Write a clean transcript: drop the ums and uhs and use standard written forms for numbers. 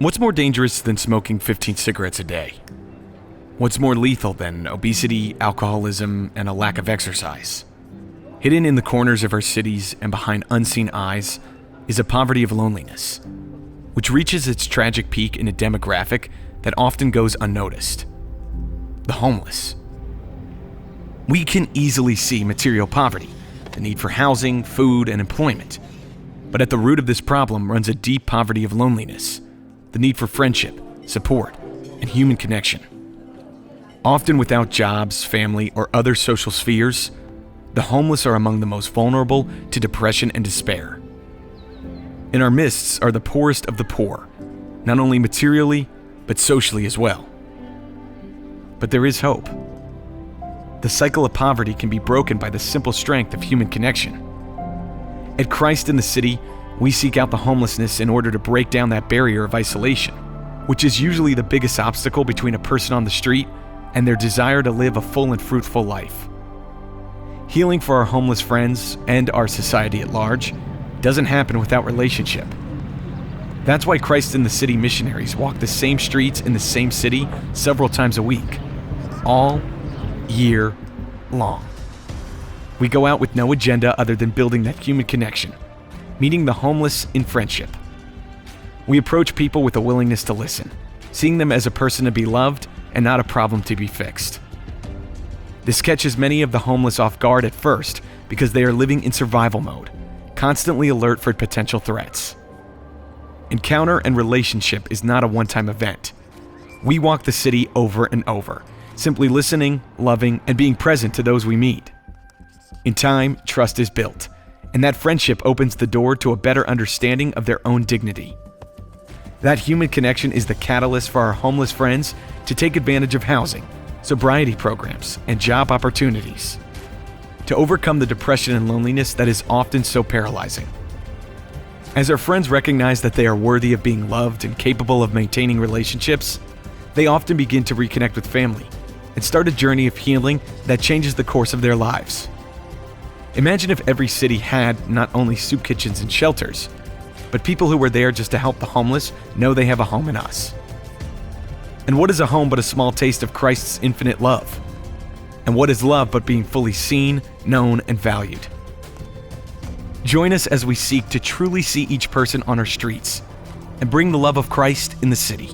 What's more dangerous than smoking 15 cigarettes a day? What's more lethal than obesity, alcoholism, and a lack of exercise? Hidden in the corners of our cities and behind unseen eyes is a poverty of loneliness, which reaches its tragic peak in a demographic that often goes unnoticed: the homeless. We can easily see material poverty, the need for housing, food, and employment. But at the root of this problem runs a deep poverty of loneliness, the need for friendship, support, and human connection. Often without jobs, family, or other social spheres, the homeless are among the most vulnerable to depression and despair. In our midst are the poorest of the poor, not only materially, but socially as well. But there is hope. The cycle of poverty can be broken by the simple strength of human connection. At Christ in the City, we seek out the homelessness in order to break down that barrier of isolation, which is usually the biggest obstacle between a person on the street and their desire to live a full and fruitful life. Healing for our homeless friends and our society at large doesn't happen without relationship. That's why Christ in the City missionaries walk the same streets in the same city several times a week, all year long. We go out with no agenda other than building that human connection, meeting the homeless in friendship. We approach people with a willingness to listen, seeing them as a person to be loved and not a problem to be fixed. This catches many of the homeless off guard at first because they are living in survival mode, constantly alert for potential threats. Encounter and relationship is not a one-time event. We walk the city over and over, simply listening, loving, and being present to those we meet. In time, trust is built, and that friendship opens the door to a better understanding of their own dignity. That human connection is the catalyst for our homeless friends to take advantage of housing, sobriety programs, and job opportunities, to overcome the depression and loneliness that is often so paralyzing. As our friends recognize that they are worthy of being loved and capable of maintaining relationships, they often begin to reconnect with family and start a journey of healing that changes the course of their lives. Imagine if every city had not only soup kitchens and shelters, but people who were there just to help the homeless know they have a home in us. And what is a home but a small taste of Christ's infinite love? And what is love but being fully seen, known, and valued? Join us as we seek to truly see each person on our streets and bring the love of Christ in the city.